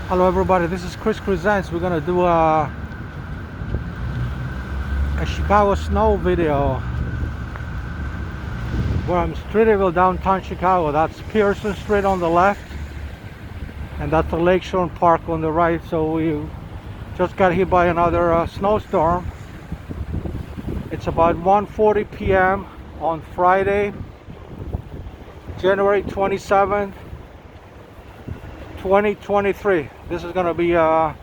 Hello everybody, this is Chris Presents. We're gonna do a Chicago snow video. We're in Streeterville, downtown Chicago. That's Pearson Street on the left, and that's the Lakeshore Park on the right. So we just got hit by another snowstorm. It's about 1:40 p.m. on Friday, January 27th, 2023. This is going to be a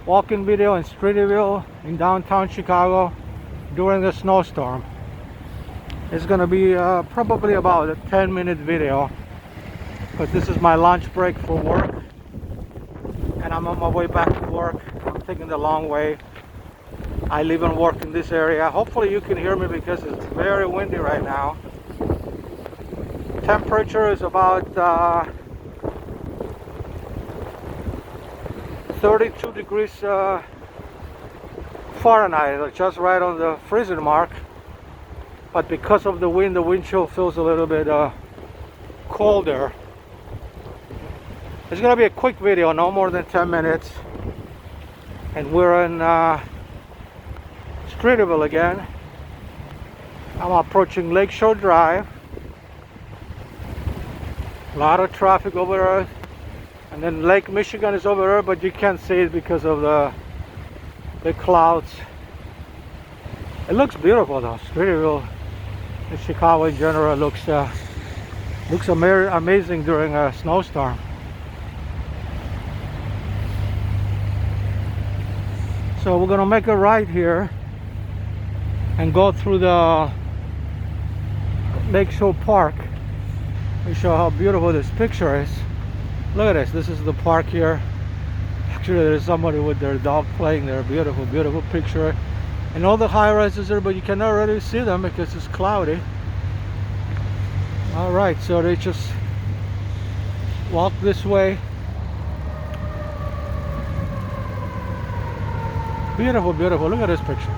walking video in Streeterville in downtown Chicago during the snowstorm. It's going to be probably about a 10-minute video, because this is my lunch break for work and I'm on my way back to work. I'm taking the long way. I live and work in this area. Hopefully you can hear me because it's very windy right now. Temperature is about 32 degrees Fahrenheit, just right on the freezing mark. But because of the wind chill feels a little bit colder. It's going to be a quick video, no more than 10 minutes. And we're in Streeterville again. I'm approaching Lakeshore Drive. A lot of traffic over there. And then Lake Michigan is over there, but you can't see it because of the clouds. It looks beautiful though. Streeterville in Chicago in general looks amazing during a snowstorm. So we're gonna make a right here and go through the Lakeshore Park. Let me show how beautiful this picture is. Look at this. This is the park here. Actually, there's somebody with their dog playing there. Beautiful, beautiful picture. And all the high rises there, but you cannot really see them because it's cloudy. All right, so they just walk this way. Beautiful, beautiful. Look at this picture.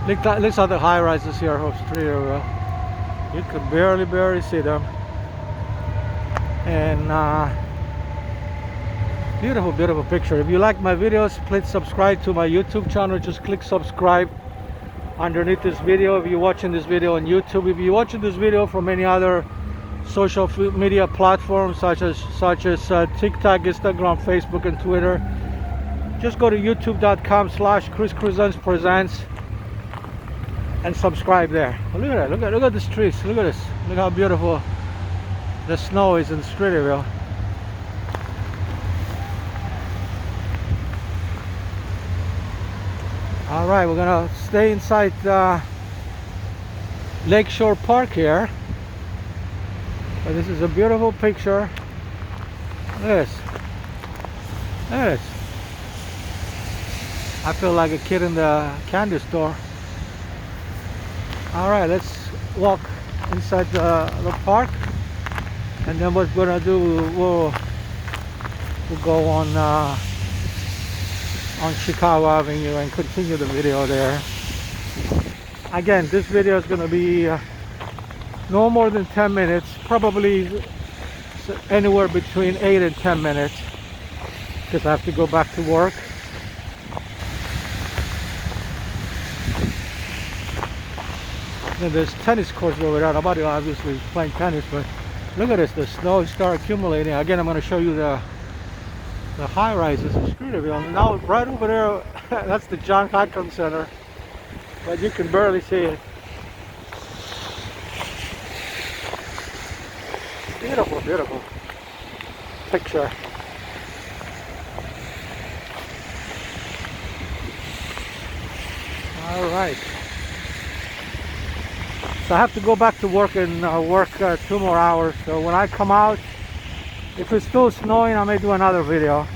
Look at the high rises here of Streeterville. You can barely see them. And beautiful, beautiful picture. If you like my videos, please subscribe to my YouTube channel. Just click subscribe underneath this video if you're watching this video on YouTube. If you're watching this video from any other social media platforms such as TikTok, Instagram, Facebook, and Twitter, just go to youtube.com/Chris Presents and subscribe there. Oh, look at that. Look at these trees. Look at this. Look how beautiful the snow is in Streeterville. All right, we're gonna stay inside Lakeshore Park here. But this is a beautiful picture. Look at this. Look at this. I feel like a kid in the candy store. All right, let's walk inside the park, and then what we're gonna do, we'll go on Chicago Avenue and continue the video there. Again, this video is going to be no more than 10 minutes, probably anywhere between 8 and 10 minutes, because I have to go back to work. Then there's tennis courts over there. Nobody obviously is playing tennis, but look at this, the snow started accumulating. Again, I'm going to show you the high rises in Streeterville. Now right over there, that's the John Hopkins Center, but you can barely see it. Beautiful, beautiful picture. All right. So I have to go back to work and work 2 more hours. So when I come out, if it's still snowing, I may do another video.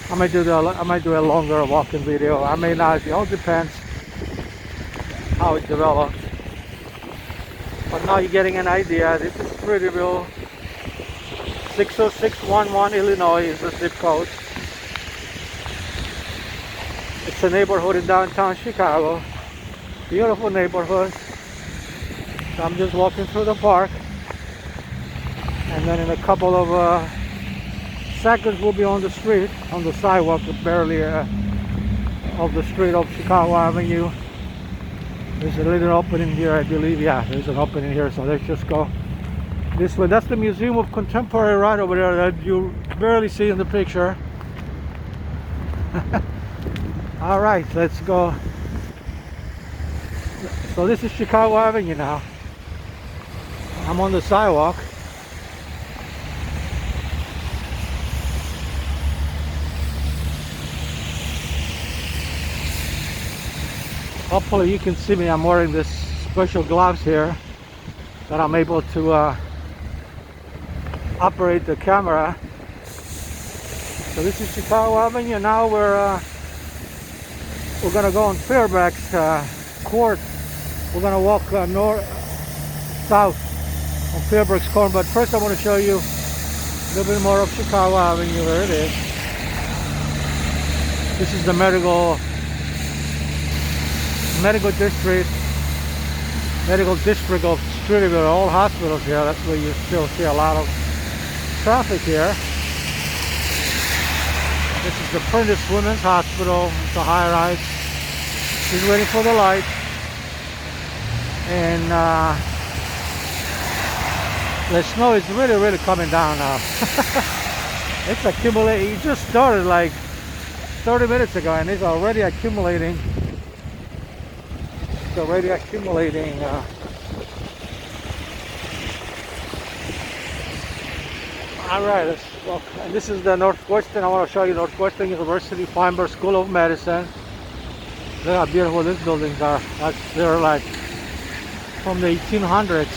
I might do a longer walking video. I may not. It all depends how it develops. But now you're getting an idea. This is Streeterville. 60611 Illinois is the zip code. It's a neighborhood in downtown Chicago. Beautiful neighborhood. So I'm just walking through the park. And then in a couple of seconds we'll be on the street, on the sidewalk, barely of the street of Chicago Avenue. There's a little opening here, I believe. Yeah, there's an opening here, so let's just go this way. That's the Museum of Contemporary right over there that you barely see in the picture. All right, let's go. So this is Chicago Avenue now. I'm on the sidewalk. Hopefully you can see me. I'm wearing this special gloves here that I'm able to operate the camera. So this is Chicago Avenue. Now we're gonna go on Fairfax Court. We're gonna walk south on Fairfax Court. But first I want to show you a little bit more of Chicago Avenue. There it is. This is the medical district of Streeterville. All hospitals here. That's where you still see a lot of traffic here. This is the Prentice Women's Hospital. It's a high-rise. She's waiting for the light. And the snow is really coming down now. It's accumulating. It just started like 30 minutes ago and it's already accumulating. All right, let's walk. And this is the Northwestern. I want to show you Northwestern University Feinberg School of Medicine. Look how beautiful these buildings are. They're like from the 1800s.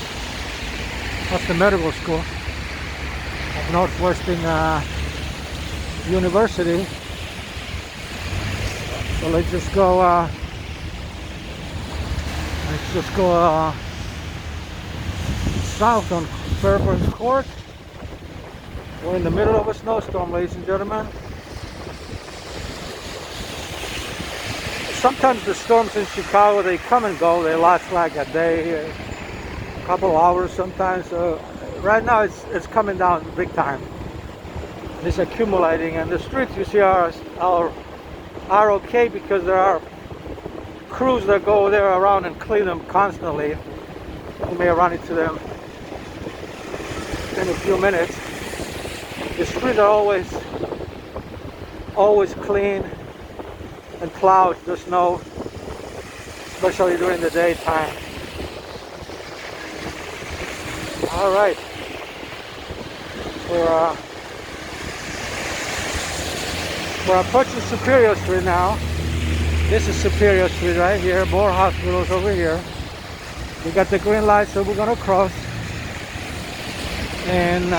That's the medical school of Northwestern University. So let's just go. South on Fairfax Court. We're in the middle of a snowstorm, ladies and gentlemen. Sometimes the storms in Chicago, they come and go. They last like a day, a couple hours sometimes. Right now it's coming down big time. It's accumulating, and the streets you see are okay because there are crews that go there around and clean them constantly. You may run into them in a few minutes. The streets are always clean and plowed. There's no, especially during the daytime. All right, we're approaching Superior Street now. This is Superior Street right here. More hospitals over here. We got the green light, so we're gonna cross. And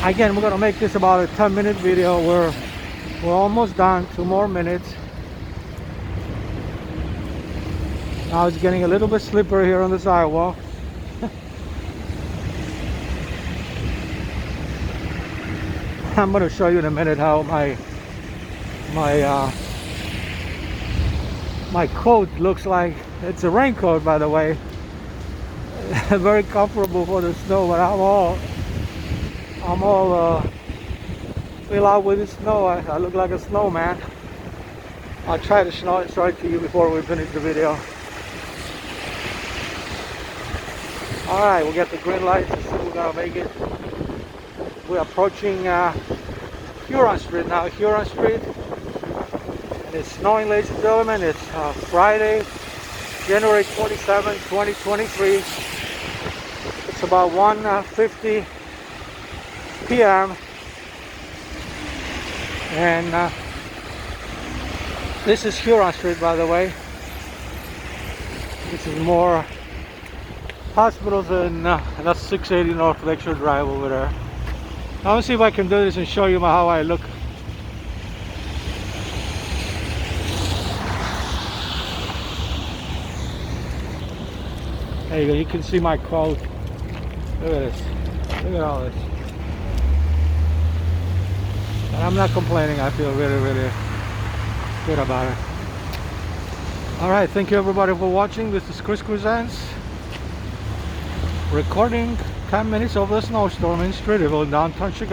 again, we're gonna make this about a 10-minute video. We're almost done. 2 more minutes. Now it's getting a little bit slippery here on the sidewalk. I'm gonna show you in a minute how my coat looks like. It's a raincoat, by the way. Very comfortable for the snow, but I'm all fill out with the snow. I look like a snowman. I'll try to show it to you before we finish the video. All right, we'll get the green lights. Let's see if we're gonna make it. We're approaching Huron Street now. Huron Street. It's snowing, ladies and gentlemen. It's Friday, January 27, 2023. It's about 1:50 p.m. And this is Huron Street, by the way. This is more hospitals, and that's 680 North Lakeshore Drive over there. Now let's see if I can do this and show you how I look. There you go, you can see my coat. Look at this. Look at all this. And I'm not complaining. I feel really good about it. Alright, thank you everybody for watching. This is Chris Cruisans recording 10 minutes of the snowstorm in Streeterville, downtown Chicago.